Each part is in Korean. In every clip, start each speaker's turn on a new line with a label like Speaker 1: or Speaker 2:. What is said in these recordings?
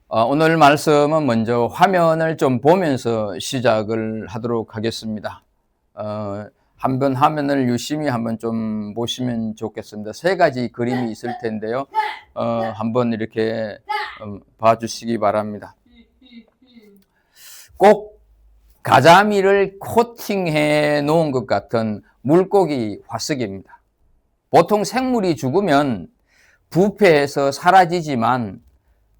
Speaker 1: 오늘 말씀은 먼저 화면을 좀 보면서 시작을 하도록 하겠습니다. 한번 화면을 유심히 한번 좀 보시면 좋겠습니다. 세 가지 그림이 있을 텐데요. 한번 이렇게 봐주시기 바랍니다. 꼭 가자미를 코팅해 놓은 것 같은 물고기 화석입니다. 보통 생물이 죽으면 부패해서 사라지지만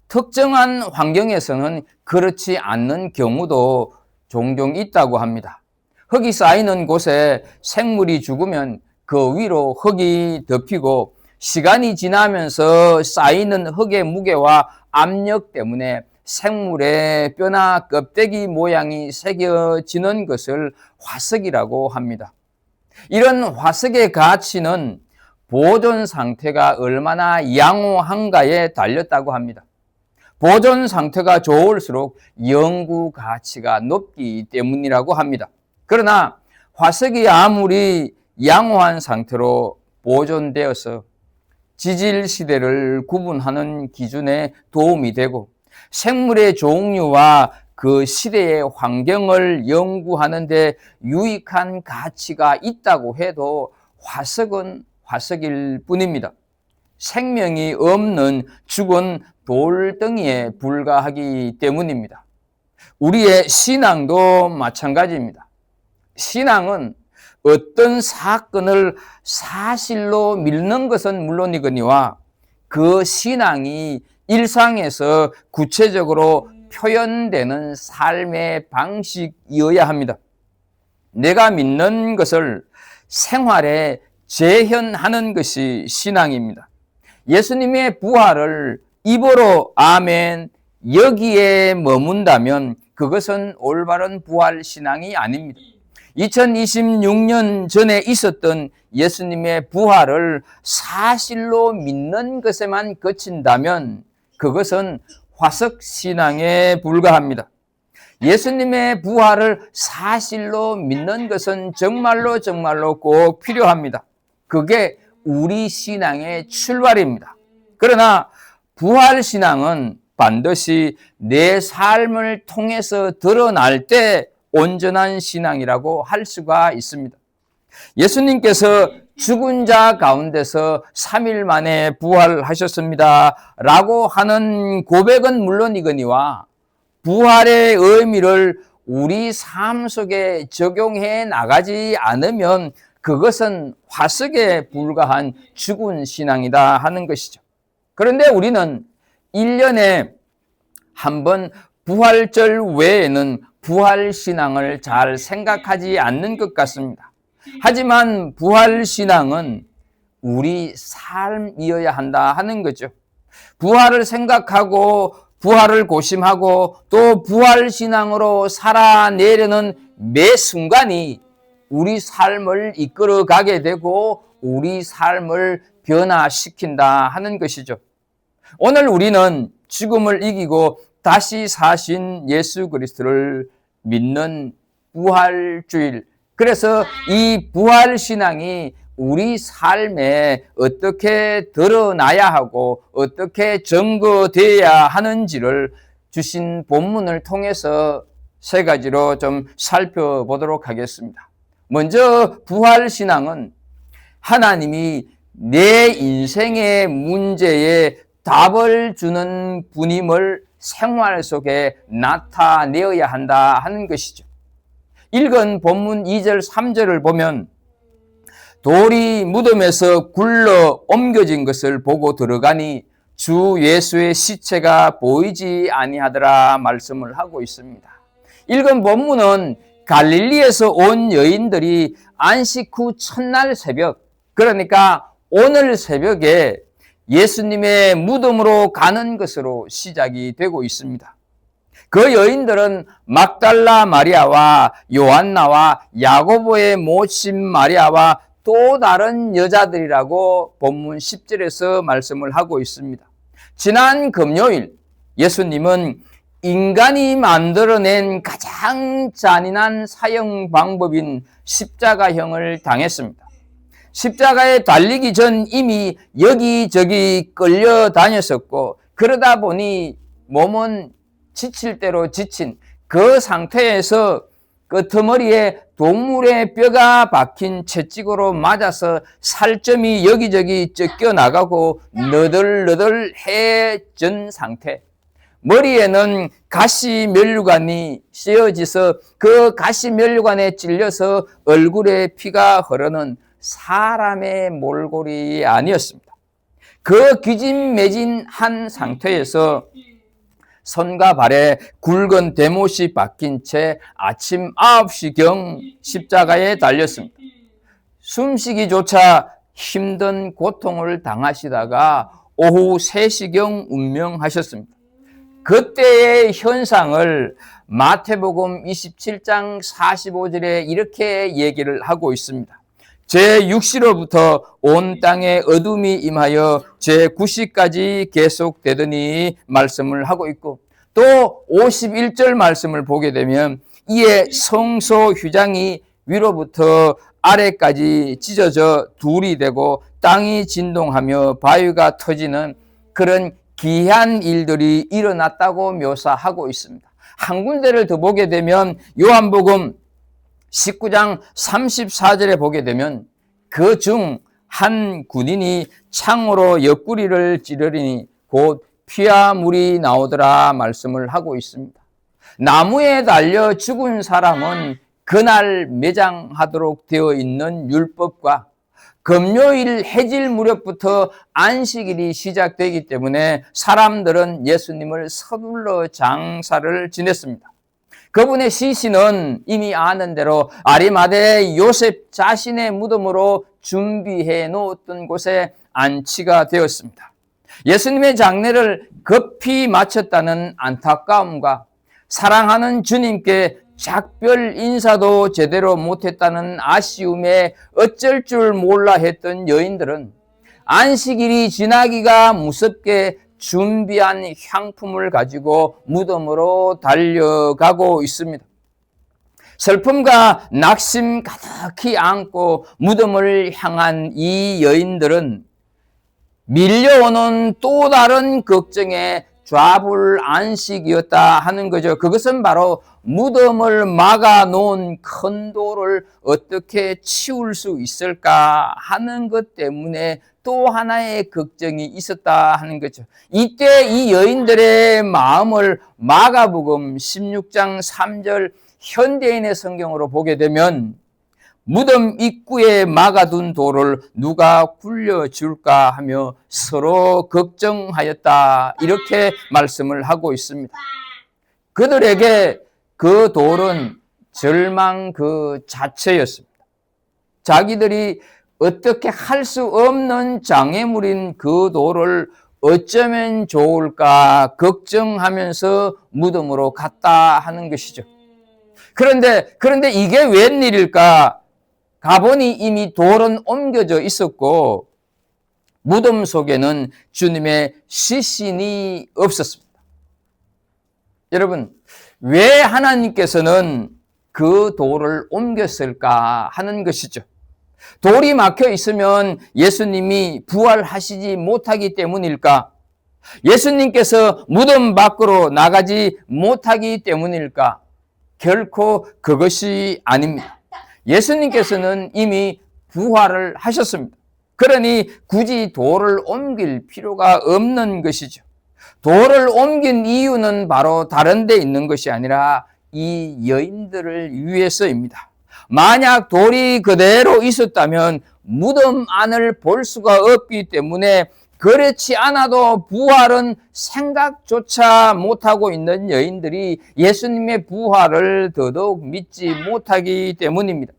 Speaker 1: 특정한 환경에서는 그렇지 않는 경우도 종종 있다고 합니다. 흙이 쌓이는 곳에 생물이 죽으면 그 위로 흙이 덮이고 시간이 지나면서 쌓이는 흙의 무게와 압력 때문에 생물의 뼈나 껍데기 모양이 새겨지는 것을 화석이라고 합니다. 이런 화석의 가치는 보존 상태가 얼마나 양호한가에 달렸다고 합니다. 보존 상태가 좋을수록 연구 가치가 높기 때문이라고 합니다. 그러나 화석이 아무리 양호한 상태로 보존되어서 지질 시대를 구분하는 기준에 도움이 되고 생물의 종류와 그 시대의 환경을 연구하는 데 유익한 가치가 있다고 해도 화석은 화석일 뿐입니다. 생명이 없는 죽은 돌덩이에 불과하기 때문입니다. 우리의 신앙도 마찬가지입니다. 신앙은 어떤 사건을 사실로 믿는 것은 물론이거니와 그 신앙이 일상에서 구체적으로 표현되는 삶의 방식이어야 합니다. 내가 믿는 것을 생활에 재현하는 것이 신앙입니다. 예수님의 부활을 입으로 아멘, 여기에 머문다면 그것은 올바른 부활 신앙이 아닙니다. 2026년 전에 있었던 예수님의 부활을 사실로 믿는 것에만 그친다면 그것은 화석 신앙에 불과합니다. 예수님의 부활을 사실로 믿는 것은 정말로 꼭 필요합니다. 그게 우리 신앙의 출발입니다. 그러나 부활 신앙은 반드시 내 삶을 통해서 드러날 때 온전한 신앙이라고 할 수가 있습니다. 예수님께서 죽은 자 가운데서 3일 만에 부활하셨습니다 라고 하는 고백은 물론이거니와 부활의 의미를 우리 삶 속에 적용해 나가지 않으면 그것은 화석에 불과한 죽은 신앙이다 하는 것이죠. 그런데 우리는 1년에 한 번 부활절 외에는 부활 신앙을 잘 생각하지 않는 것 같습니다. 하지만 부활 신앙은 우리 삶이어야 한다 하는 거죠. 부활을 생각하고 부활을 고심하고 또 부활 신앙으로 살아내려는 매 순간이 우리 삶을 이끌어가게 되고 우리 삶을 변화시킨다 하는 것이죠. 오늘 우리는 죽음을 이기고 다시 사신 예수 그리스도를 믿는 부활주일, 그래서 이 부활 신앙이 우리 삶에 어떻게 드러나야 하고 어떻게 증거되어야 하는지를 주신 본문을 통해서 세 가지로 좀 살펴보도록 하겠습니다. 먼저 부활 신앙은 하나님이 내 인생의 문제에 답을 주는 분임을 생활 속에 나타내어야 한다 하는 것이죠. 읽은 본문 2절 3절을 보면 돌이 무덤에서 굴러 옮겨진 것을 보고 들어가니 주 예수의 시체가 보이지 아니하더라 말씀을 하고 있습니다. 읽은 본문은 갈릴리에서 온 여인들이 안식 후 첫날 새벽, 그러니까 오늘 새벽에 예수님의 무덤으로 가는 것으로 시작이 되고 있습니다. 그 여인들은 막달라 마리아와 요한나와 야고보의 모친 마리아와 또 다른 여자들이라고 본문 10절에서 말씀을 하고 있습니다. 지난 금요일 예수님은 인간이 만들어낸 가장 잔인한 사형 방법인 십자가형을 당했습니다. 십자가에 달리기 전 이미 여기저기 끌려다녔었고 그러다 보니 몸은 지칠 대로 지친 그 상태에서 끄트머리에 동물의 뼈가 박힌 채찍으로 맞아서 살점이 여기저기 찢겨나가고 너덜너덜해진 상태, 머리에는 가시면류관이 씌어져서 그 가시면류관에 찔려서 얼굴에 피가 흐르는 사람의 몰골이 아니었습니다. 그 기진매진한 상태에서 손과 발에 굵은 대못이 박힌 채 아침 9시경 십자가에 달렸습니다. 숨쉬기조차 힘든 고통을 당하시다가 오후 3시경 운명하셨습니다. 그때의 현상을 마태복음 27장 45절에 이렇게 얘기를 하고 있습니다. 제6시로부터 온 땅에 어둠이 임하여 제9시까지 계속되더니 말씀을 하고 있고, 또 51절 말씀을 보게 되면 이에 성소 휘장이 위로부터 아래까지 찢어져 둘이 되고 땅이 진동하며 바위가 터지는 그런 기이한 일들이 일어났다고 묘사하고 있습니다. 한 군데를 더 보게 되면 요한복음 19장 34절에 보게 되면 그 중 한 군인이 창으로 옆구리를 찌르리니 곧 피와 물이 나오더라 말씀을 하고 있습니다. 나무에 달려 죽은 사람은 그날 매장하도록 되어 있는 율법과 금요일 해질 무렵부터 안식일이 시작되기 때문에 사람들은 예수님을 서둘러 장사를 지냈습니다. 그분의 시신은 이미 아는 대로 아리마대 요셉 자신의 무덤으로 준비해 놓았던 곳에 안치가 되었습니다. 예수님의 장례를 급히 마쳤다는 안타까움과 사랑하는 주님께 작별 인사도 제대로 못했다는 아쉬움에 어쩔 줄 몰라 했던 여인들은 안식일이 지나기가 무섭게 준비한 향품을 가지고 무덤으로 달려가고 있습니다. 슬픔과 낙심 가득히 안고 무덤을 향한 이 여인들은 밀려오는 또 다른 걱정에 좌불안식이었다 하는 거죠. 그것은 바로 무덤을 막아놓은 큰 돌을 어떻게 치울 수 있을까 하는 것 때문에 또 하나의 걱정이 있었다 하는 거죠. 이때 이 여인들의 마음을 마가복음 16장 3절 현대인의 성경으로 보게 되면 무덤 입구에 막아둔 돌을 누가 굴려줄까 하며 서로 걱정하였다 이렇게 말씀을 하고 있습니다. 그들에게 그 돌은 절망 그 자체였습니다. 자기들이 어떻게 할 수 없는 장애물인 그 돌을 어쩌면 좋을까 걱정하면서 무덤으로 갔다 하는 것이죠. 그런데 이게 웬일일까? 가보니 이미 돌은 옮겨져 있었고 무덤 속에는 주님의 시신이 없었습니다. 여러분, 왜 하나님께서는 그 돌을 옮겼을까 하는 것이죠. 돌이 막혀 있으면 예수님이 부활하시지 못하기 때문일까? 예수님께서 무덤 밖으로 나가지 못하기 때문일까? 결코 그것이 아닙니다. 예수님께서는 이미 부활을 하셨습니다. 그러니 굳이 돌을 옮길 필요가 없는 것이죠. 돌을 옮긴 이유는 바로 다른 데 있는 것이 아니라 이 여인들을 위해서입니다. 만약 돌이 그대로 있었다면 무덤 안을 볼 수가 없기 때문에 그렇지 않아도 부활은 생각조차 못하고 있는 여인들이 예수님의 부활을 더더욱 믿지 못하기 때문입니다.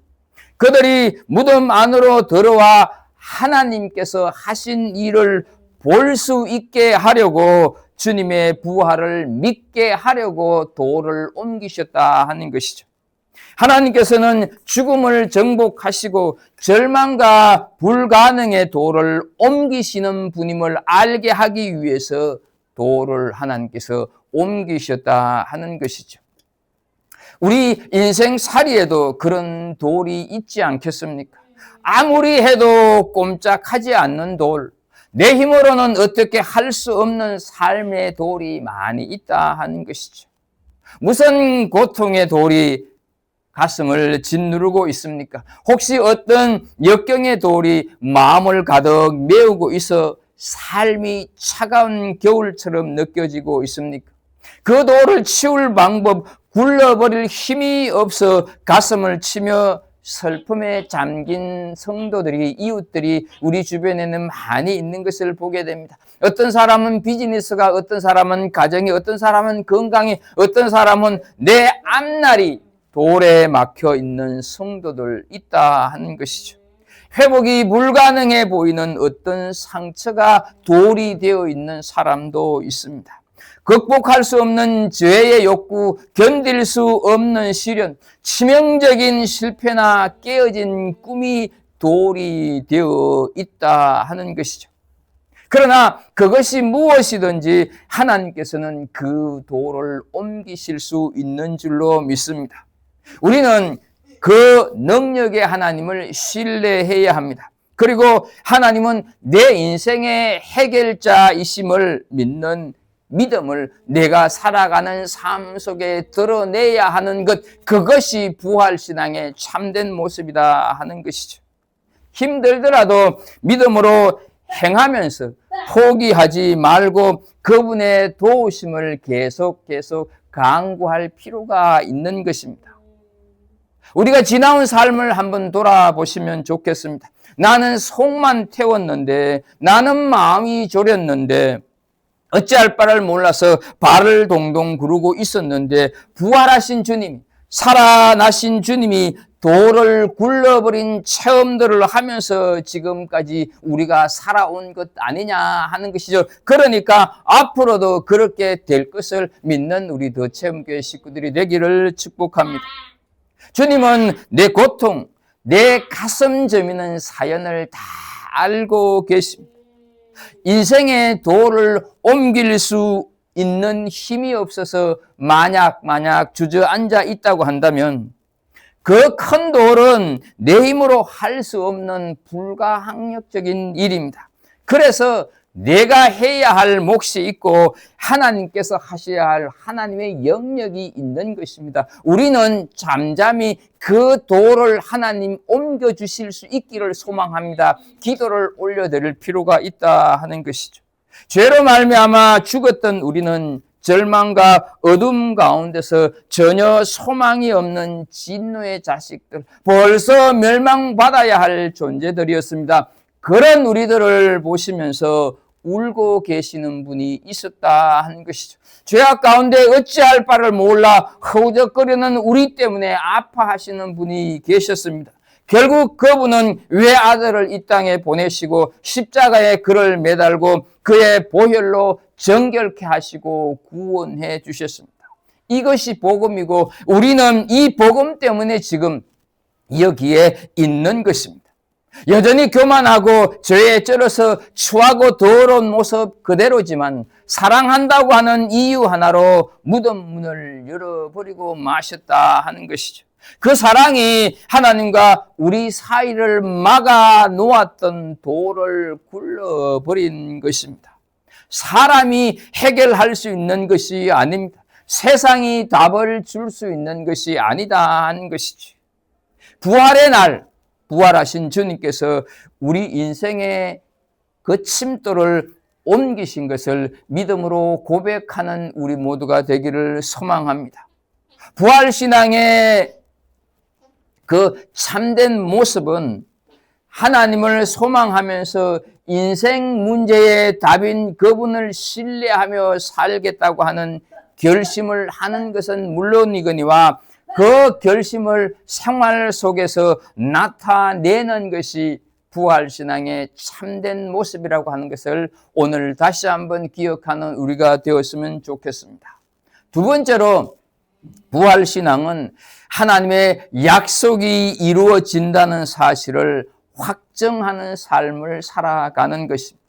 Speaker 1: 그들이 무덤 안으로 들어와 하나님께서 하신 일을 볼 수 있게 하려고 주님의 부활을 믿게 하려고 돌을 옮기셨다 하는 것이죠. 하나님께서는 죽음을 정복하시고 절망과 불가능의 돌을 옮기시는 분임을 알게 하기 위해서 돌을 하나님께서 옮기셨다 하는 것이죠. 우리 인생살이에도 그런 돌이 있지 않겠습니까? 아무리 해도 꼼짝하지 않는 돌, 내 힘으로는 어떻게 할 수 없는 삶의 돌이 많이 있다 하는 것이죠. 무슨 고통의 돌이 가슴을 짓누르고 있습니까? 혹시 어떤 역경의 돌이 마음을 가득 메우고 있어 삶이 차가운 겨울처럼 느껴지고 있습니까? 그 돌을 치울 방법, 굴러버릴 힘이 없어 가슴을 치며 슬픔에 잠긴 성도들이, 이웃들이 우리 주변에는 많이 있는 것을 보게 됩니다. 어떤 사람은 비즈니스가, 어떤 사람은 가정이, 어떤 사람은 건강이, 어떤 사람은 내 앞날이 돌에 막혀 있는 성도들 있다 하는 것이죠. 회복이 불가능해 보이는 어떤 상처가 돌이 되어 있는 사람도 있습니다. 극복할 수 없는 죄의 욕구, 견딜 수 없는 시련, 치명적인 실패나 깨어진 꿈이 돌이 되어 있다 하는 것이죠. 그러나 그것이 무엇이든지 하나님께서는 그 돌을 옮기실 수 있는 줄로 믿습니다. 우리는 그 능력의 하나님을 신뢰해야 합니다. 그리고 하나님은 내 인생의 해결자이심을 믿는 믿음을 내가 살아가는 삶 속에 드러내야 하는 것, 그것이 부활신앙의 참된 모습이다 하는 것이죠. 힘들더라도 믿음으로 행하면서 포기하지 말고 그분의 도우심을 계속 강구할 필요가 있는 것입니다. 우리가 지나온 삶을 한번 돌아보시면 좋겠습니다. 나는 속만 태웠는데, 나는 마음이 졸였는데, 어찌할 바를 몰라서 발을 동동 구르고 있었는데, 부활하신 주님, 살아나신 주님이 돌을 굴러버린 체험들을 하면서 지금까지 우리가 살아온 것 아니냐 하는 것이죠. 그러니까 앞으로도 그렇게 될 것을 믿는 우리 더 체험교회 식구들이 되기를 축복합니다. 주님은 내 고통, 내 가슴 저미는 사연을 다 알고 계십니다. 인생의 돌을 옮길 수 있는 힘이 없어서 만약 주저앉아 있다고 한다면 그 큰 돌은 내 힘으로 할 수 없는 불가항력적인 일입니다. 그래서 내가 해야 할 몫이 있고 하나님께서 하셔야 할 하나님의 영역이 있는 것입니다. 우리는 잠잠히 그 돌을 하나님 옮겨주실 수 있기를 소망합니다. 기도를 올려드릴 필요가 있다 하는 것이죠. 죄로 말미암아 죽었던 우리는 절망과 어둠 가운데서 전혀 소망이 없는 진노의 자식들, 벌써 멸망받아야 할 존재들이었습니다. 그런 우리들을 보시면서 울고 계시는 분이 있었다 하는 것이죠. 죄악 가운데 어찌할 바를 몰라 허우적거리는 우리 때문에 아파하시는 분이 계셨습니다. 결국 그분은 외아들을 이 땅에 보내시고 십자가에 그를 매달고 그의 보혈로 정결케 하시고 구원해 주셨습니다. 이것이 복음이고 우리는 이 복음 때문에 지금 여기에 있는 것입니다. 여전히 교만하고 죄에 쩔어서 추하고 더러운 모습 그대로지만 사랑한다고 하는 이유 하나로 무덤 문을 열어버리고 마셨다 하는 것이죠. 그 사랑이 하나님과 우리 사이를 막아 놓았던 돌을 굴러버린 것입니다. 사람이 해결할 수 있는 것이 아닙니다. 세상이 답을 줄 수 있는 것이 아니다 하는 것이죠. 부활의 날, 부활하신 주님께서 우리 인생의 그 침도를 옮기신 것을 믿음으로 고백하는 우리 모두가 되기를 소망합니다. 부활신앙의 그 참된 모습은 하나님을 소망하면서 인생 문제의 답인 그분을 신뢰하며 살겠다고 하는 결심을 하는 것은 물론이거니와 그 결심을 생활 속에서 나타내는 것이 부활신앙의 참된 모습이라고 하는 것을 오늘 다시 한번 기억하는 우리가 되었으면 좋겠습니다. 두 번째로 부활신앙은 하나님의 약속이 이루어진다는 사실을 확정하는 삶을 살아가는 것입니다.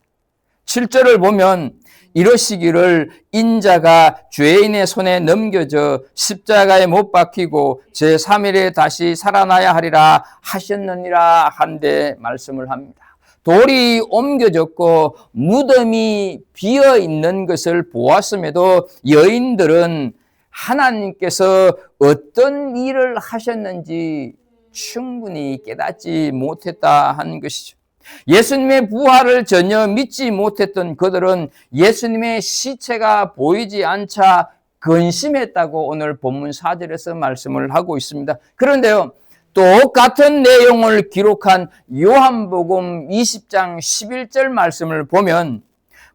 Speaker 1: 7절을 보면 이러시기를 인자가 죄인의 손에 넘겨져 십자가에 못 박히고 제3일에 다시 살아나야 하리라 하셨느니라 한데 말씀을 합니다. 돌이 옮겨졌고 무덤이 비어 있는 것을 보았음에도 여인들은 하나님께서 어떤 일을 하셨는지 충분히 깨닫지 못했다 하는 것이죠. 예수님의 부활을 전혀 믿지 못했던 그들은 예수님의 시체가 보이지 않자 근심했다고 오늘 본문 4절에서 말씀을 하고 있습니다. 그런데요, 똑같은 내용을 기록한 요한복음 20장 11절 말씀을 보면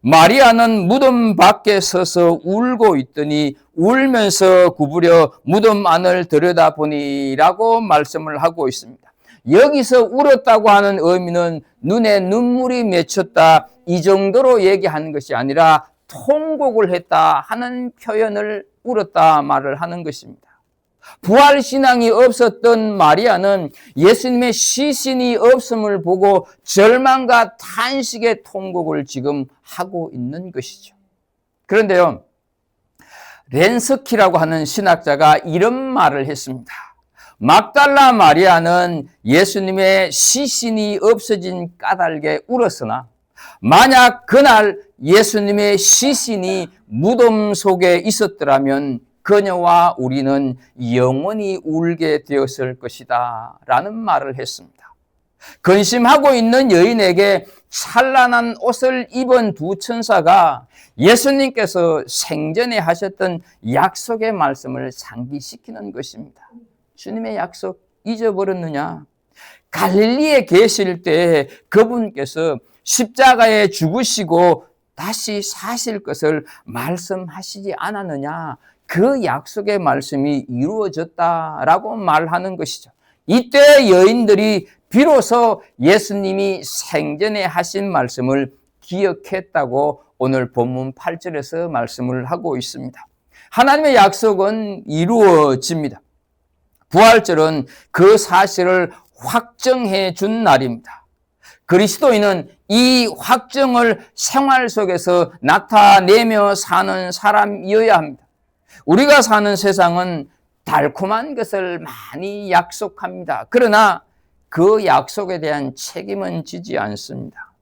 Speaker 1: 마리아는 무덤 밖에 서서 울고 있더니 울면서 구부려 무덤 안을 들여다보니라고 말씀을 하고 있습니다. 여기서 울었다고 하는 의미는 눈에 눈물이 맺혔다 이 정도로 얘기하는 것이 아니라 통곡을 했다 하는 표현을 울었다 말을 하는 것입니다. 부활신앙이 없었던 마리아는 예수님의 시신이 없음을 보고 절망과 탄식의 통곡을 지금 하고 있는 것이죠. 그런데요, 렌스키라고 하는 신학자가 이런 말을 했습니다. 막달라 마리아는 예수님의 시신이 없어진 까닭에 울었으나 만약 그날 예수님의 시신이 무덤 속에 있었더라면 그녀와 우리는 영원히 울게 되었을 것이다 라는 말을 했습니다. 근심하고 있는 여인에게 찬란한 옷을 입은 두 천사가 예수님께서 생전에 하셨던 약속의 말씀을 상기시키는 것입니다. 주님의 약속 잊어버렸느냐? 갈릴리에 계실 때 그분께서 십자가에 죽으시고 다시 사실 것을 말씀하시지 않았느냐? 그 약속의 말씀이 이루어졌다라고 말하는 것이죠. 이때 여인들이 비로소 예수님이 생전에 하신 말씀을 기억했다고 오늘 본문 8절에서 말씀을 하고 있습니다. 하나님의 약속은 이루어집니다. 부활절은 그 사실을 확정해 준 날입니다. 그리스도인은 이 확정을 생활 속에서 나타내며 사는 사람이어야 합니다. 우리가 사는 세상은 달콤한 것을 많이 약속합니다. 그러나 그 약속에 대한 책임은 지지 않습니다.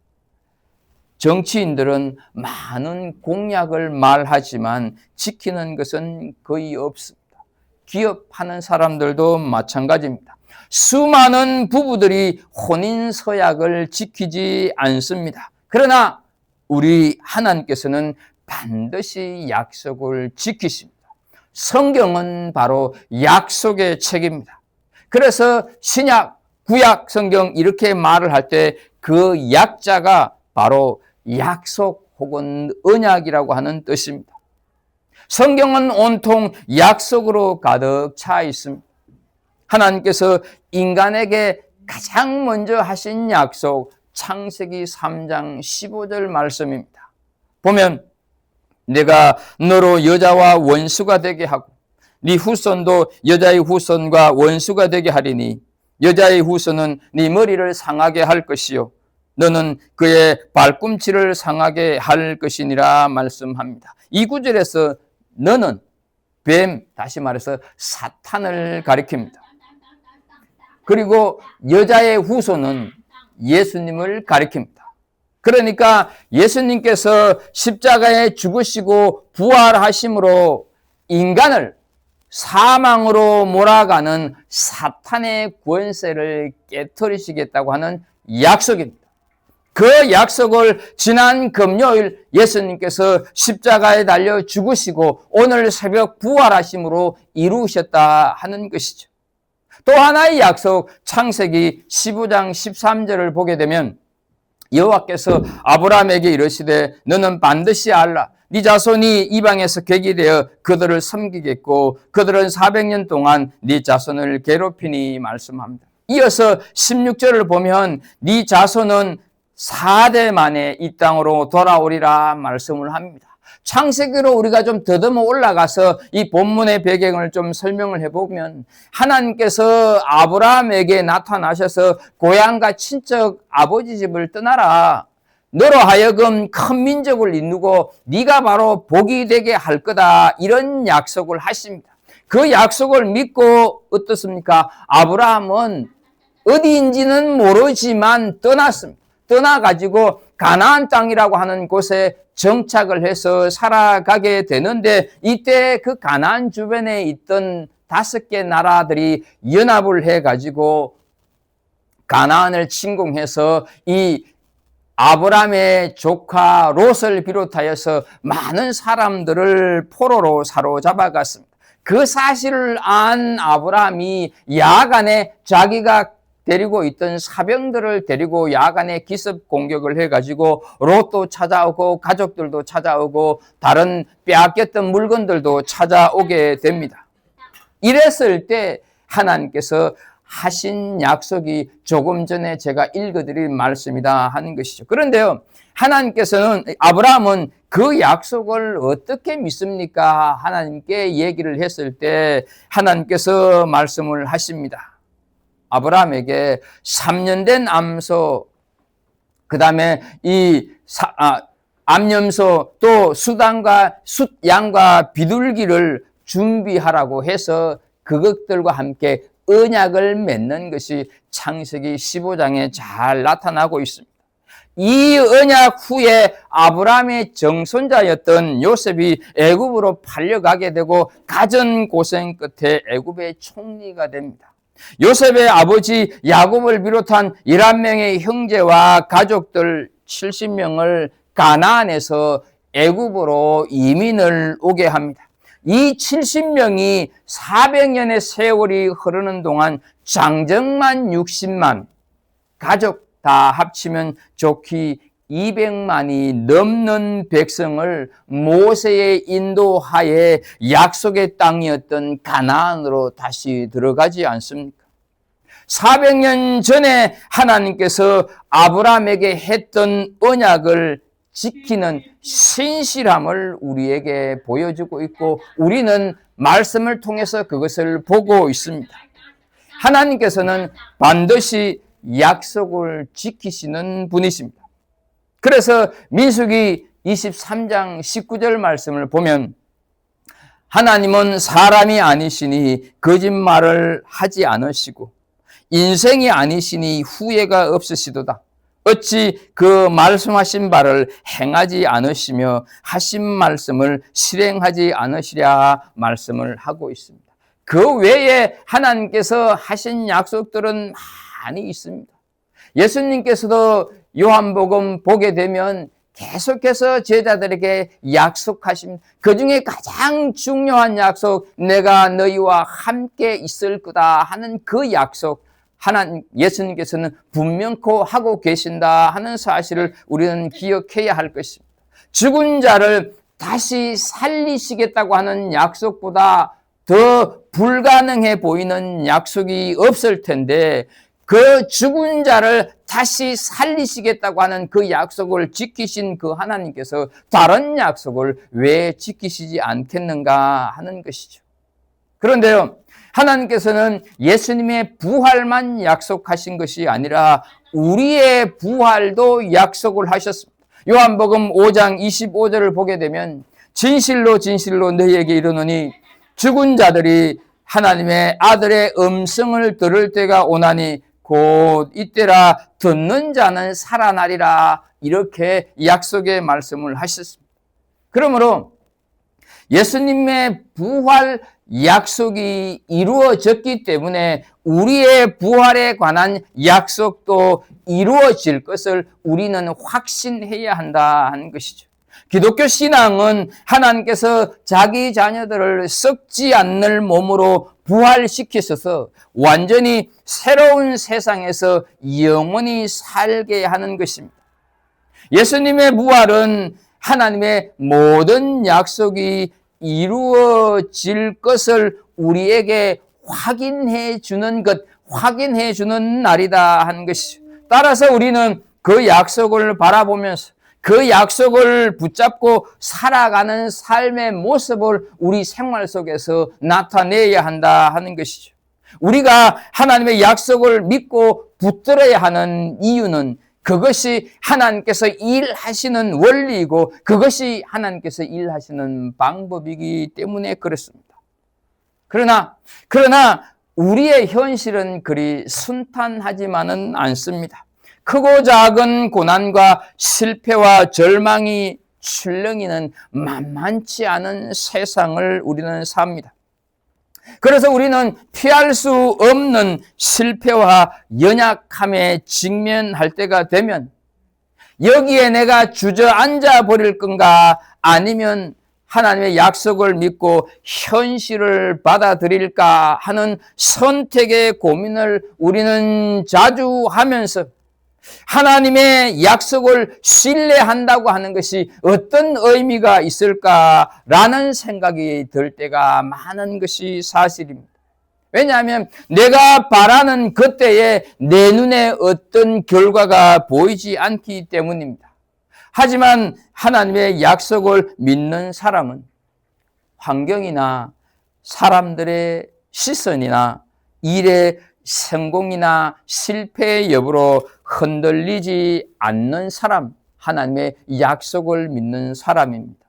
Speaker 1: 정치인들은 많은 공약을 말하지만 지키는 것은 거의 없습니다. 기업하는 사람들도 마찬가지입니다. 수많은 부부들이 혼인서약을 지키지 않습니다. 그러나 우리 하나님께서는 반드시 약속을 지키십니다. 성경은 바로 약속의 책입니다. 그래서 신약, 구약 성경 이렇게 말을 할 때 그 약자가 바로 약속 혹은 언약이라고 하는 뜻입니다. 성경은 온통 약속으로 가득 차 있습니다. 하나님께서 인간에게 가장 먼저 하신 약속, 창세기 3장 15절 말씀입니다. 보면 내가 너로 여자와 원수가 되게 하고 네 후손도 여자의 후손과 원수가 되게 하리니 여자의 후손은 네 머리를 상하게 할 것이요 너는 그의 발꿈치를 상하게 할 것이니라 말씀합니다. 이 구절에서 너는 뱀, 다시 말해서 사탄을 가리킵니다. 그리고 여자의 후손은 예수님을 가리킵니다. 그러니까 예수님께서 십자가에 죽으시고 부활하심으로 인간을 사망으로 몰아가는 사탄의 권세를 깨트리시겠다고 하는 약속입니다. 그 약속을 지난 금요일 예수님께서 십자가에 달려 죽으시고 오늘 새벽 부활하심으로 이루셨다 하는 것이죠. 또 하나의 약속, 창세기 15장 13절을 보게 되면 여호와께서 아브라함에게 이르시되 너는 반드시 알라. 네 자손이 이방에서 객이 되어 그들을 섬기겠고 그들은 400년 동안 네 자손을 괴롭히니 말씀합니다. 이어서 16절을 보면 네 자손은 4대 만에 이 땅으로 돌아오리라 말씀을 합니다. 창세기로 우리가 좀 더듬어 올라가서 이 본문의 배경을 좀 설명을 해보면 하나님께서 아브라함에게 나타나셔서 고향과 친척 아버지 집을 떠나라. 너로 하여금 큰 민족을 이루고 네가 바로 복이 되게 할 거다. 이런 약속을 하십니다. 그 약속을 믿고 어떻습니까? 아브라함은 어디인지는 모르지만 떠났습니다. 떠나가지고 가나안 땅이라고 하는 곳에 정착을 해서 살아가게 되는데, 이때 그 가나안 주변에 있던 5개 나라들이 연합을 해가지고 가나안을 침공해서 이 아브라함의 조카 롯을 비롯하여서 많은 사람들을 포로로 사로잡아 갔습니다. 그 사실을 안 아브라함이 야간에 자기가 데리고 있던 사병들을 데리고 야간에 기습 공격을 해가지고 롯도 찾아오고 가족들도 찾아오고 다른 빼앗겼던 물건들도 찾아오게 됩니다. 이랬을 때 하나님께서 하신 약속이 조금 전에 제가 읽어드린 말씀이다 하는 것이죠. 그런데요, 하나님께서는, 아브라함은 그 약속을 어떻게 믿습니까? 하나님께 얘기를 했을 때 하나님께서 말씀을 하십니다. 아브라함에게 3년 된 암소, 그 다음에 암염소, 또 수단과 숫양과 비둘기를 준비하라고 해서 그것들과 함께 언약을 맺는 것이 창세기 15장에 잘 나타나고 있습니다. 이 언약 후에 아브라함의 정손자였던 요셉이 애굽으로 팔려가게 되고 가전 고생 끝에 애굽의 총리가 됩니다. 요셉의 아버지 야곱을 비롯한 11명의 형제와 가족들 70명을 가나안에서 애굽으로 이민을 오게 합니다. 이 70명이 400년의 세월이 흐르는 동안 장정만 60만, 가족 다 합치면 좋기 200만이 넘는 백성을 모세의 인도하에 약속의 땅이었던 가나안으로 다시 들어가지 않습니까? 400년 전에 하나님께서 아브라함에게 했던 언약을 지키는 신실함을 우리에게 보여주고 있고, 우리는 말씀을 통해서 그것을 보고 있습니다. 하나님께서는 반드시 약속을 지키시는 분이십니다. 그래서 민수기 23장 19절 말씀을 보면, 하나님은 사람이 아니시니 거짓말을 하지 않으시고 인생이 아니시니 후회가 없으시도다. 어찌 그 말씀하신 바를 행하지 않으시며 하신 말씀을 실행하지 않으시랴 말씀을 하고 있습니다. 그 외에 하나님께서 하신 약속들은 많이 있습니다. 예수님께서도 요한복음 보게 되면 계속해서 제자들에게 약속하십니다. 그 중에 가장 중요한 약속, 내가 너희와 함께 있을 거다 하는 그 약속, 예수님께서는 분명코 하고 계신다 하는 사실을 우리는 기억해야 할 것입니다. 죽은 자를 다시 살리시겠다고 하는 약속보다 더 불가능해 보이는 약속이 없을 텐데, 그 죽은 자를 다시 살리시겠다고 하는 그 약속을 지키신 그 하나님께서 다른 약속을 왜 지키시지 않겠는가 하는 것이죠. 그런데요, 하나님께서는 예수님의 부활만 약속하신 것이 아니라 우리의 부활도 약속을 하셨습니다. 요한복음 5장 25절을 보게 되면, 진실로 진실로 너희에게 이르노니 죽은 자들이 하나님의 아들의 음성을 들을 때가 오나니 곧 이때라 듣는 자는 살아나리라, 이렇게 약속의 말씀을 하셨습니다. 그러므로 예수님의 부활 약속이 이루어졌기 때문에 우리의 부활에 관한 약속도 이루어질 것을 우리는 확신해야 한다 하는 것이죠. 기독교 신앙은 하나님께서 자기 자녀들을 썩지 않는 몸으로 부활시키셔서 완전히 새로운 세상에서 영원히 살게 하는 것입니다. 예수님의 부활은 하나님의 모든 약속이 이루어질 것을 우리에게 확인해 주는 것, 확인해 주는 날이다 하는 것이죠. 따라서 우리는 그 약속을 바라보면서 그 약속을 붙잡고 살아가는 삶의 모습을 우리 생활 속에서 나타내야 한다 하는 것이죠. 우리가 하나님의 약속을 믿고 붙들어야 하는 이유는 그것이 하나님께서 일하시는 원리이고 그것이 하나님께서 일하시는 방법이기 때문에 그렇습니다. 그러나 우리의 현실은 그리 순탄하지만은 않습니다. 크고 작은 고난과 실패와 절망이 출렁이는 만만치 않은 세상을 우리는 삽니다. 그래서 우리는 피할 수 없는 실패와 연약함에 직면할 때가 되면 여기에 내가 주저앉아 버릴 건가, 아니면 하나님의 약속을 믿고 현실을 받아들일까 하는 선택의 고민을 우리는 자주 하면서 하나님의 약속을 신뢰한다고 하는 것이 어떤 의미가 있을까라는 생각이 들 때가 많은 것이 사실입니다. 왜냐하면 내가 바라는 그때에 내 눈에 어떤 결과가 보이지 않기 때문입니다. 하지만 하나님의 약속을 믿는 사람은 환경이나 사람들의 시선이나 일의 성공이나 실패의 여부로 흔들리지 않는 사람, 하나님의 약속을 믿는 사람입니다.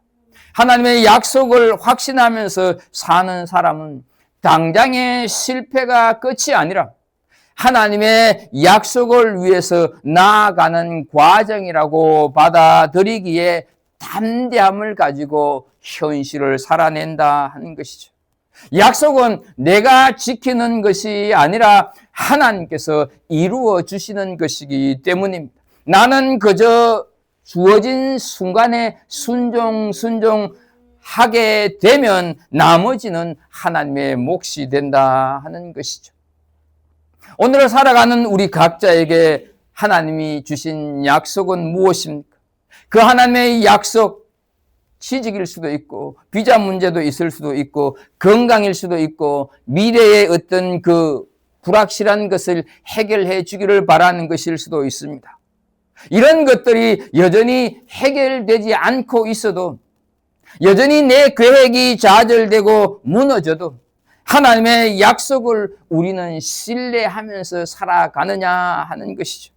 Speaker 1: 하나님의 약속을 확신하면서 사는 사람은 당장의 실패가 끝이 아니라 하나님의 약속을 위해서 나아가는 과정이라고 받아들이기에 담대함을 가지고 현실을 살아낸다 하는 것이죠. 약속은 내가 지키는 것이 아니라 하나님께서 이루어 주시는 것이기 때문입니다. 나는 그저 주어진 순간에 순종하게 되면 나머지는 하나님의 몫이 된다 하는 것이죠. 오늘을 살아가는 우리 각자에게 하나님이 주신 약속은 무엇입니까? 그 하나님의 약속, 취직일 수도 있고 비자 문제도 있을 수도 있고 건강일 수도 있고 미래의 어떤 그 불확실한 것을 해결해 주기를 바라는 것일 수도 있습니다. 이런 것들이 여전히 해결되지 않고 있어도, 여전히 내 계획이 좌절되고 무너져도 하나님의 약속을 우리는 신뢰하면서 살아가느냐 하는 것이죠.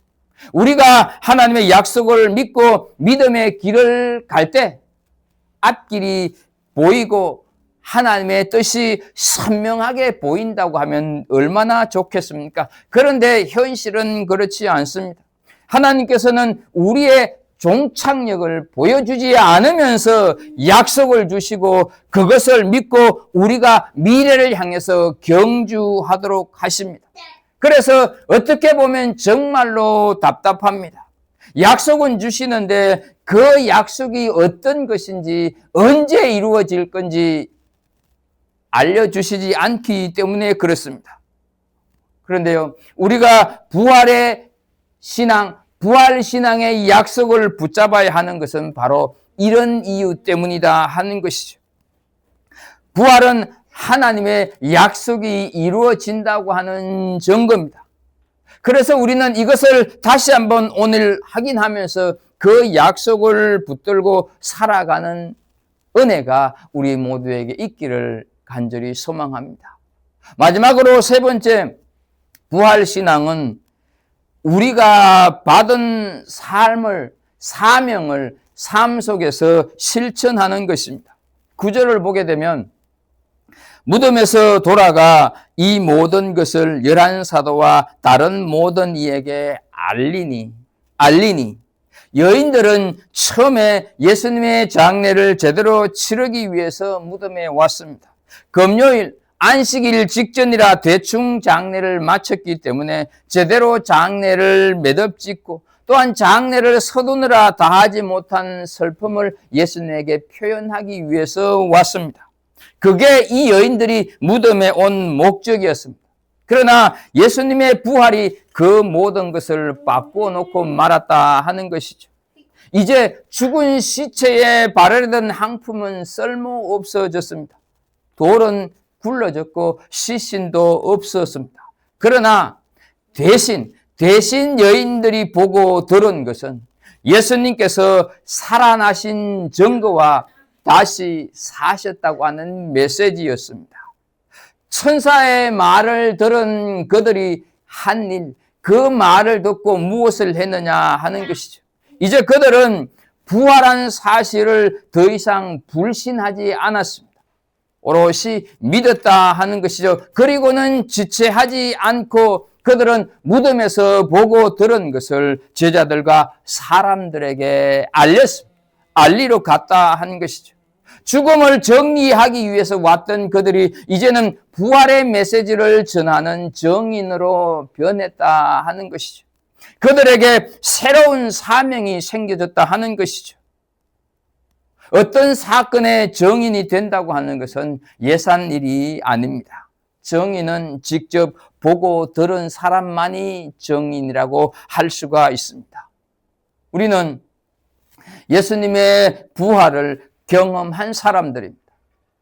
Speaker 1: 우리가 하나님의 약속을 믿고 믿음의 길을 갈 때 앞길이 보이고 하나님의 뜻이 선명하게 보인다고 하면 얼마나 좋겠습니까? 그런데 현실은 그렇지 않습니다. 하나님께서는 우리의 종착역을 보여주지 않으면서 약속을 주시고 그것을 믿고 우리가 미래를 향해서 경주하도록 하십니다. 그래서 어떻게 보면 정말로 답답합니다. 약속은 주시는데 그 약속이 어떤 것인지, 언제 이루어질 건지 알려주시지 않기 때문에 그렇습니다. 그런데요, 우리가 부활의 신앙, 부활신앙의 약속을 붙잡아야 하는 것은 바로 이런 이유 때문이다 하는 것이죠. 부활은 하나님의 약속이 이루어진다고 하는 증거입니다. 그래서 우리는 이것을 다시 한번 오늘 확인하면서 그 약속을 붙들고 살아가는 은혜가 우리 모두에게 있기를 간절히 소망합니다. 마지막으로 세 번째, 부활신앙은 우리가 받은 사명을 삶 속에서 실천하는 것입니다. 9절을 보게 되면 무덤에서 돌아가 이 모든 것을 11사도와 다른 모든 이에게 알리니 여인들은 처음에 예수님의 장례를 제대로 치르기 위해서 무덤에 왔습니다. 금요일 안식일 직전이라 대충 장례를 마쳤기 때문에 제대로 장례를 매듭짓고 또한 장례를 서두느라 다하지 못한 슬픔을 예수님에게 표현하기 위해서 왔습니다. 그게 이 여인들이 무덤에 온 목적이었습니다. 그러나 예수님의 부활이 그 모든 것을 바꾸어 놓고 말았다 하는 것이죠. 이제 죽은 시체에 바르던 향품은 쓸모 없어졌습니다. 돌은 굴러졌고 시신도 없었습니다. 그러나 대신 여인들이 보고 들은 것은 예수님께서 살아나신 증거와 다시 사셨다고 하는 메시지였습니다. 천사의 말을 들은 그들이 한 일, 그 말을 듣고 무엇을 했느냐 하는 것이죠. 이제 그들은 부활한 사실을 더 이상 불신하지 않았습니다. 오롯이 믿었다 하는 것이죠. 그리고는 지체하지 않고 그들은 무덤에서 보고 들은 것을 제자들과 사람들에게 알리러 갔다 하는 것이죠. 죽음을 정리하기 위해서 왔던 그들이 이제는 부활의 메시지를 전하는 증인으로 변했다 하는 것이죠. 그들에게 새로운 사명이 생겨졌다 하는 것이죠. 어떤 사건의 증인이 된다고 하는 것은 예산 일이 아닙니다. 증인은 직접 보고 들은 사람만이 증인이라고 할 수가 있습니다. 우리는 예수님의 부활을 경험한 사람들입니다.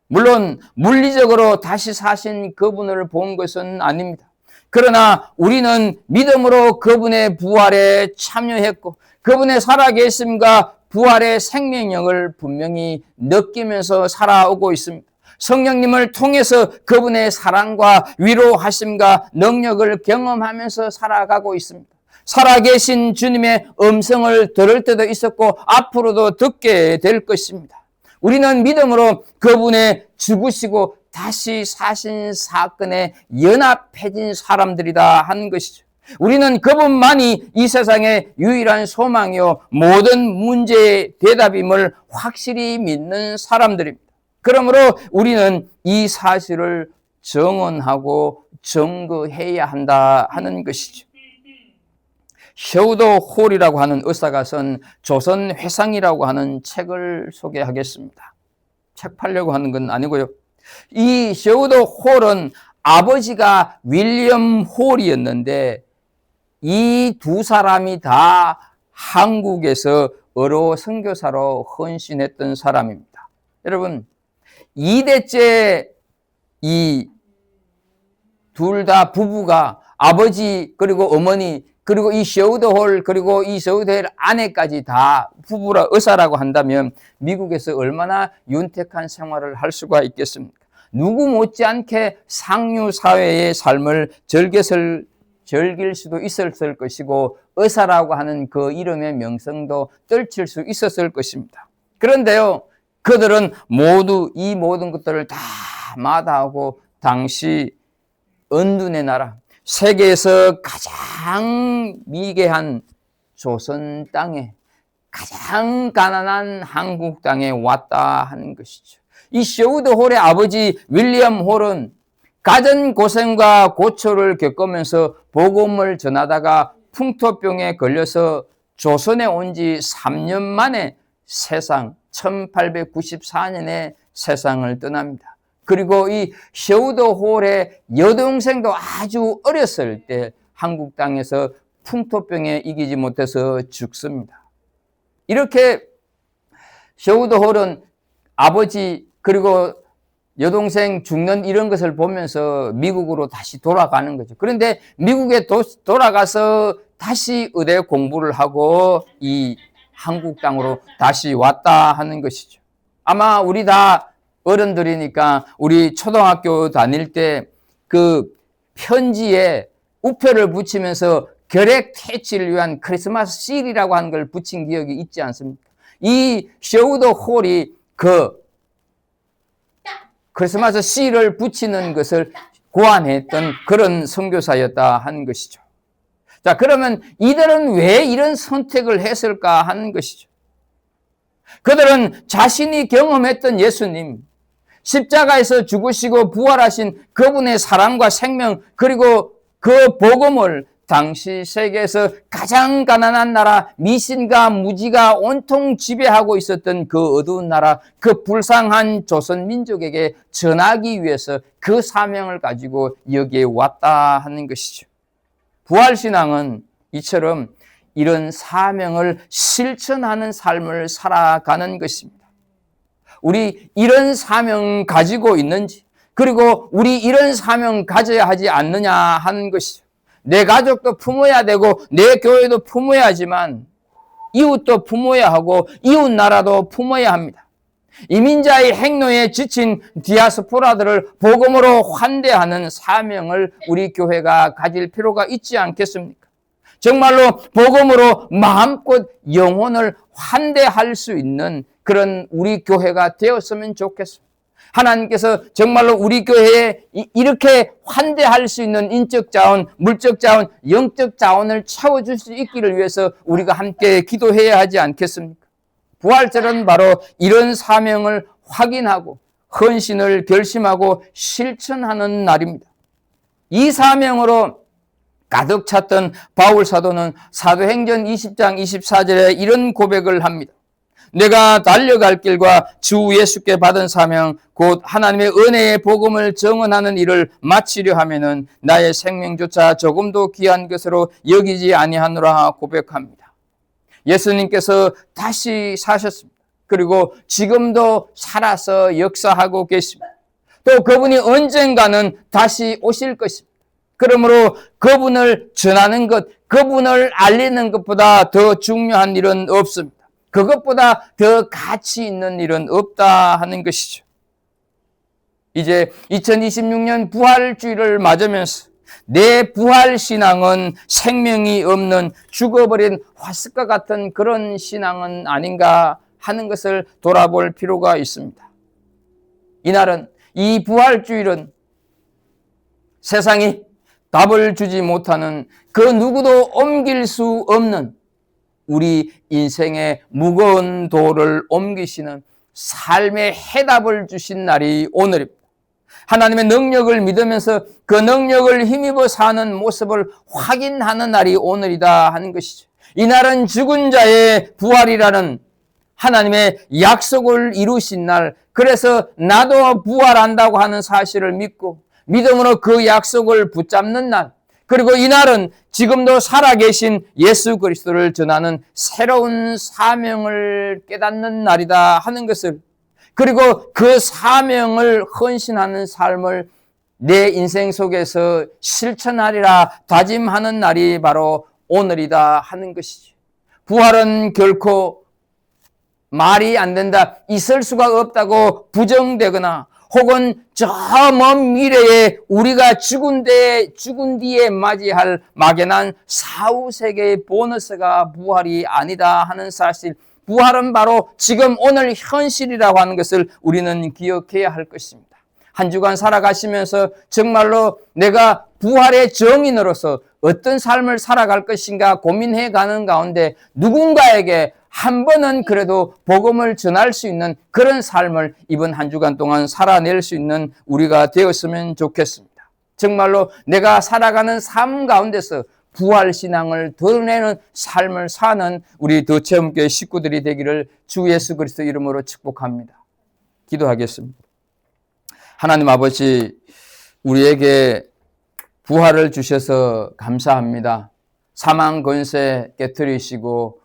Speaker 1: 물론 물리적으로 다시 사신 그분을 본 것은 아닙니다. 그러나 우리는 믿음으로 그분의 부활에 참여했고 그분의 살아계심과 부활의 생명력을 분명히 느끼면서 살아오고 있습니다. 성령님을 통해서 그분의 사랑과 위로하심과 능력을 경험하면서 살아가고 있습니다. 살아계신 주님의 음성을 들을 때도 있었고 앞으로도 듣게 될 것입니다. 우리는 믿음으로 그분의 죽으시고 다시 사신 사건에 연합해진 사람들이다 하는 것이죠. 우리는 그분만이 이 세상의 유일한 소망이요 모든 문제의 대답임을 확실히 믿는 사람들입니다. 그러므로 우리는 이 사실을 정언하고 증거해야 한다 하는 것이죠. 셰우도 홀이라고 하는 의사가 쓴 조선 회상이라고 하는 책을 소개하겠습니다. 책 팔려고 하는 건 아니고요. 이 셰우도 홀은 아버지가 윌리엄 홀이었는데 이 두 사람이 다 한국에서 어로 선교사로 헌신했던 사람입니다. 여러분 2대째 이 둘 다 부부가 아버지 그리고 어머니 그리고 이 셰우드 홀 그리고 이 셰우드 홀 아내까지 다 부부라 의사라고 한다면 미국에서 얼마나 윤택한 생활을 할 수가 있겠습니까? 누구 못지않게 상류 사회의 삶을 즐길 수도 있었을 것이고 의사라고 하는 그 이름의 명성도 떨칠 수 있었을 것입니다. 그런데요, 그들은 모두 이 모든 것들을 다 마다하고 당시 은둔의 나라, 세계에서 가장 미개한 조선 땅에 가장 가난한 한국 땅에 왔다 하는 것이죠. 이 셰우드 홀의 아버지 윌리엄 홀은 가전 고생과 고초를 겪으면서 복음을 전하다가 풍토병에 걸려서 조선에 온 지 3년 만에 1894년에 세상을 떠납니다. 그리고 이 셰우드 홀의 여동생도 아주 어렸을 때 한국 땅에서 풍토병에 이기지 못해서 죽습니다. 이렇게 셰우드 홀은 아버지 그리고 여동생 죽는 이런 것을 보면서 미국으로 다시 돌아가는 거죠. 그런데 미국에 돌아가서 다시 의대 공부를 하고 이 한국 땅으로 다시 왔다 하는 것이죠. 아마 우리 다 어른들이니까 우리 초등학교 다닐 때 그 편지에 우표를 붙이면서 결핵 퇴치를 위한 크리스마스 실이라고 하는 걸 붙인 기억이 있지 않습니까? 이 셰우드 홀이 그 크리스마스 실을 붙이는 것을 고안했던 그런 선교사였다 하는 것이죠. 자, 그러면 이들은 왜 이런 선택을 했을까 하는 것이죠. 그들은 자신이 경험했던 예수님, 십자가에서 죽으시고 부활하신 그분의 사랑과 생명 그리고 그 복음을 당시 세계에서 가장 가난한 나라 미신과 무지가 온통 지배하고 있었던 그 어두운 나라 그 불쌍한 조선 민족에게 전하기 위해서 그 사명을 가지고 여기에 왔다 하는 것이죠. 부활신앙은 이처럼 이런 사명을 실천하는 삶을 살아가는 것입니다. 우리 이런 사명 가지고 있는지 그리고 우리 이런 사명 가져야 하지 않느냐 하는 것이죠. 내 가족도 품어야 되고 내 교회도 품어야 하지만 이웃도 품어야 하고 이웃 나라도 품어야 합니다. 이민자의 행로에 지친 디아스포라들을 복음으로 환대하는 사명을 우리 교회가 가질 필요가 있지 않겠습니까? 정말로 복음으로 마음껏 영혼을 환대할 수 있는 그런 우리 교회가 되었으면 좋겠습니다. 하나님께서 정말로 우리 교회에 이렇게 환대할 수 있는 인적 자원, 물적 자원, 영적 자원을 채워줄 수 있기를 위해서 우리가 함께 기도해야 하지 않겠습니까? 부활절은 바로 이런 사명을 확인하고 헌신을 결심하고 실천하는 날입니다. 이 사명으로 가득 찼던 바울 사도는 사도행전 20장 24절에 이런 고백을 합니다. 내가 달려갈 길과 주 예수께 받은 사명 곧 하나님의 은혜의 복음을 증언하는 일을 마치려 하면은 나의 생명조차 조금도 귀한 것으로 여기지 아니하노라 고백합니다. 예수님께서 다시 사셨습니다. 그리고 지금도 살아서 역사하고 계십니다. 또 그분이 언젠가는 다시 오실 것입니다. 그러므로 그분을 전하는 것, 그분을 알리는 것보다 더 중요한 일은 없습니다. 그것보다 더 가치 있는 일은 없다 하는 것이죠. 이제 2026년 부활주의를 맞으면서 내 부활 신앙은 생명이 없는 죽어버린 화석과 같은 그런 신앙은 아닌가 하는 것을 돌아볼 필요가 있습니다. 이날은 이 부활주일은 세상이 답을 주지 못하는 그 누구도 옮길 수 없는 우리 인생의 무거운 돌을 옮기시는 삶의 해답을 주신 날이 오늘입니다. 하나님의 능력을 믿으면서 그 능력을 힘입어 사는 모습을 확인하는 날이 오늘이다 하는 것이죠. 이날은 죽은 자의 부활이라는 하나님의 약속을 이루신 날, 그래서 나도 부활한다고 하는 사실을 믿고 믿음으로 그 약속을 붙잡는 날, 그리고 이날은 지금도 살아계신 예수 그리스도를 전하는 새로운 사명을 깨닫는 날이다 하는 것을, 그리고 그 사명을 헌신하는 삶을 내 인생 속에서 실천하리라 다짐하는 날이 바로 오늘이다 하는 것이죠. 부활은 결코 말이 안 된다, 있을 수가 없다고 부정되거나 혹은 저 먼 미래에 우리가 죽은 뒤에 맞이할 막연한 사후세계의 보너스가 부활이 아니다 하는 사실, 부활은 바로 지금 오늘 현실이라고 하는 것을 우리는 기억해야 할 것입니다. 한 주간 살아가시면서 정말로 내가 부활의 증인으로서 어떤 삶을 살아갈 것인가 고민해 가는 가운데 누군가에게 한 번은 그래도 복음을 전할 수 있는 그런 삶을 이번 한 주간 동안 살아낼 수 있는 우리가 되었으면 좋겠습니다. 정말로 내가 살아가는 삶 가운데서 부활신앙을 드러내는 삶을 사는 우리 더 체험교회 식구들이 되기를 주 예수 그리스도 이름으로 축복합니다. 기도하겠습니다. 하나님 아버지, 우리에게 부활을 주셔서 감사합니다. 사망 권세 깨뜨리시고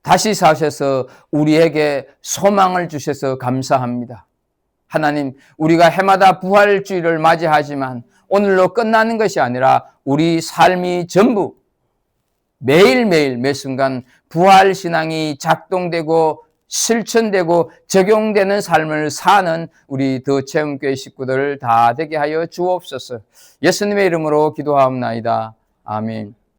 Speaker 1: 다시 사셔서 우리에게 소망을 주셔서 감사합니다. 하나님, 우리가 해마다 부활주의를 맞이하지만 오늘로 끝나는 것이 아니라 우리 삶이 전부 매일매일 매 순간 부활신앙이 작동되고 실천되고 적용되는 삶을 사는 우리 더 체험교회 식구들 다 되게 하여 주옵소서. 예수님의 이름으로 기도하옵나이다. 아멘.